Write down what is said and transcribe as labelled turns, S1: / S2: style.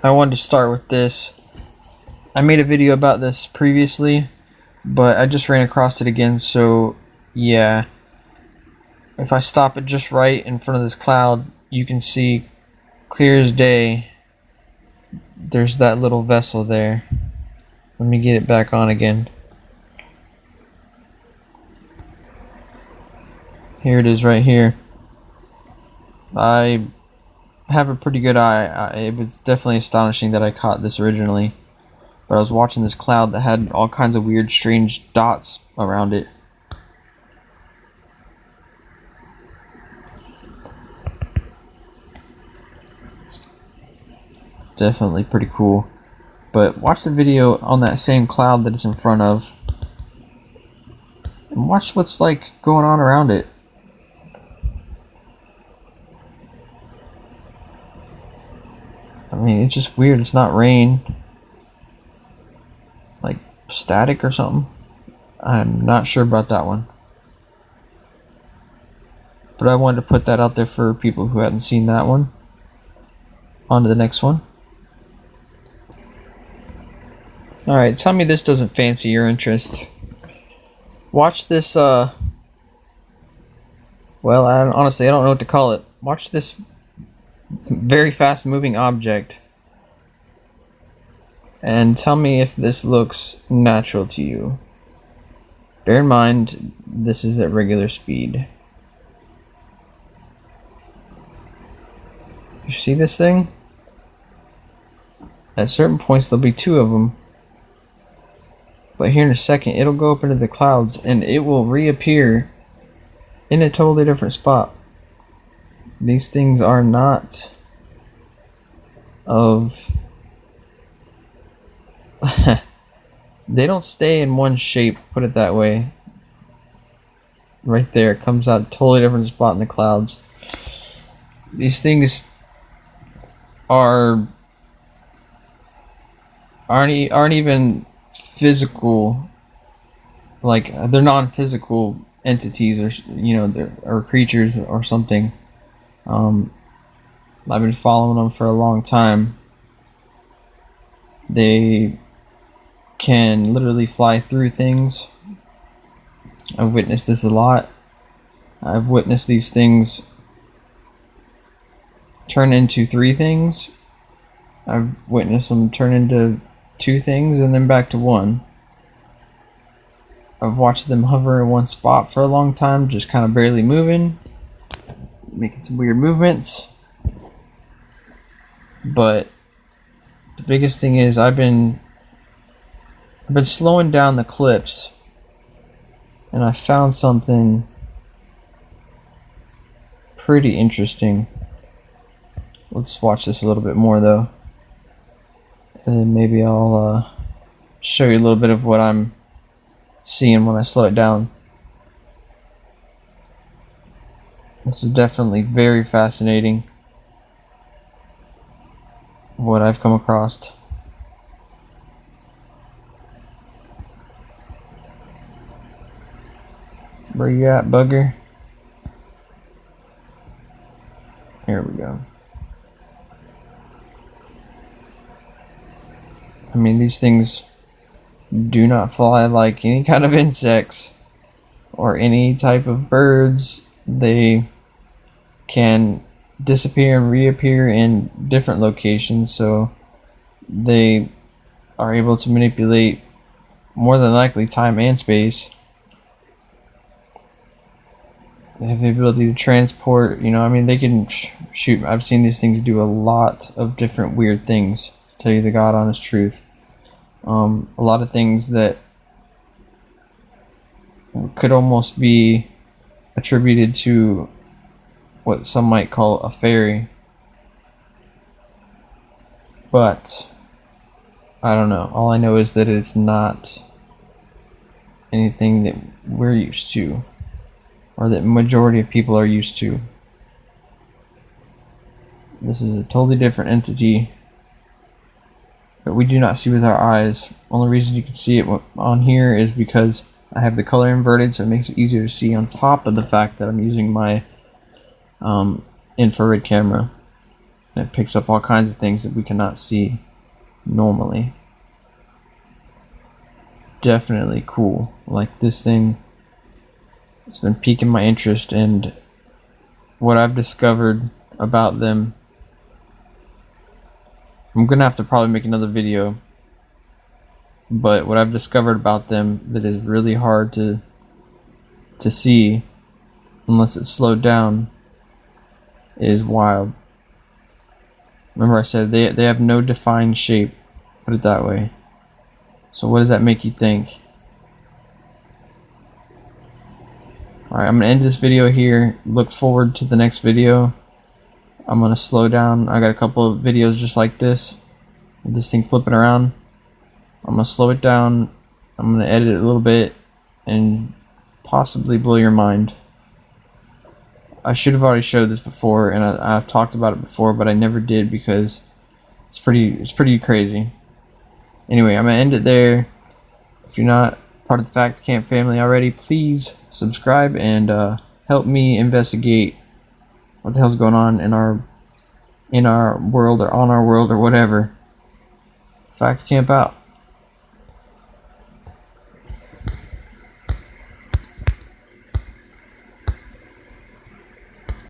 S1: I wanted to start with this. I made a video about this previously, but I just ran across it again, so yeah. If I stop it just right in front of this cloud, you can see clear as day there's that little vessel there. Let me get it back on again. Here it is right here. I have a pretty good eye. It was definitely astonishing that I caught this originally. But I was watching this cloud that had all kinds of weird, strange dots around it. Definitely pretty cool. But watch the video on that same cloud that it's in front of. And watch what's like going on around it. I mean, it's just weird. It's not rain. Like static or something. I'm not sure about that one. But I wanted to put that out there for people who hadn't seen that one. On to the next one. Alright, tell me this doesn't fancy your interest. Watch this, well, honestly, I don't know what to call it. Watch this very fast moving object. And tell me if this looks natural to you. Bear in mind, this is at regular speed. You see this thing? At certain points, there'll be two of them. But here in a second, it'll go up into the clouds and it will reappear in a totally different spot. These things are not of... they don't stay in one shape, put it that way. Right there, it comes out a totally different spot in the clouds. These things aren't even physical, like they're non-physical entities, or or creatures or something. I've been following them for a long time. They can literally fly through things. I've witnessed this a lot. I've witnessed these things turn into three things. I've witnessed them turn into two things and then back to one. I've watched them hover in one spot for a long time, just kind of barely moving, making some weird movements. But the biggest thing is I've been slowing down the clips, and I found something pretty interesting. Let's watch this a little bit more though, and then maybe I'll show you a little bit of what I'm seeing when I slow it down. This is definitely very fascinating, what I've come across. Where you at, bugger? Here we go. I mean, these things do not fly like any kind of insects or any type of birds. They can disappear and reappear in different locations, so they are able to manipulate more than likely time and space. They have the ability to transport, they can shoot. I've seen these things do a lot of different weird things, to tell you the God honest truth. A lot of things that could almost be attributed to what some might call a fairy. But I don't know. All I know is that it's not anything that we're used to, or that majority of people are used to. This is a totally different entity that we do not see with our eyes. Only reason you can see it on here is because I have the color inverted, so it makes it easier to see, on top of the fact that I'm using my infrared camera. And it picks up all kinds of things that we cannot see normally. Definitely cool. Like, this thing, it's been piquing my interest, and what I've discovered about them, I'm gonna have to probably make another video, but what I've discovered about them that is really hard to see unless it's slowed down is wild. Remember I said they have no defined shape, put it that way. So what does that make you think? Alright, I'm going to end this video here. Look forward to the next video. I'm going to slow down. I got a couple of videos just like this, with this thing flipping around. I'm going to slow it down. I'm going to edit it a little bit and possibly blow your mind. I should have already showed this before, and I've talked about it before, but I never did because it's pretty crazy. Anyway, I'm going to end it there. If you're not part of the Fact Camp family already, please subscribe and help me investigate what the hell's going on in our world, or on our world, or whatever. Fact Camp out.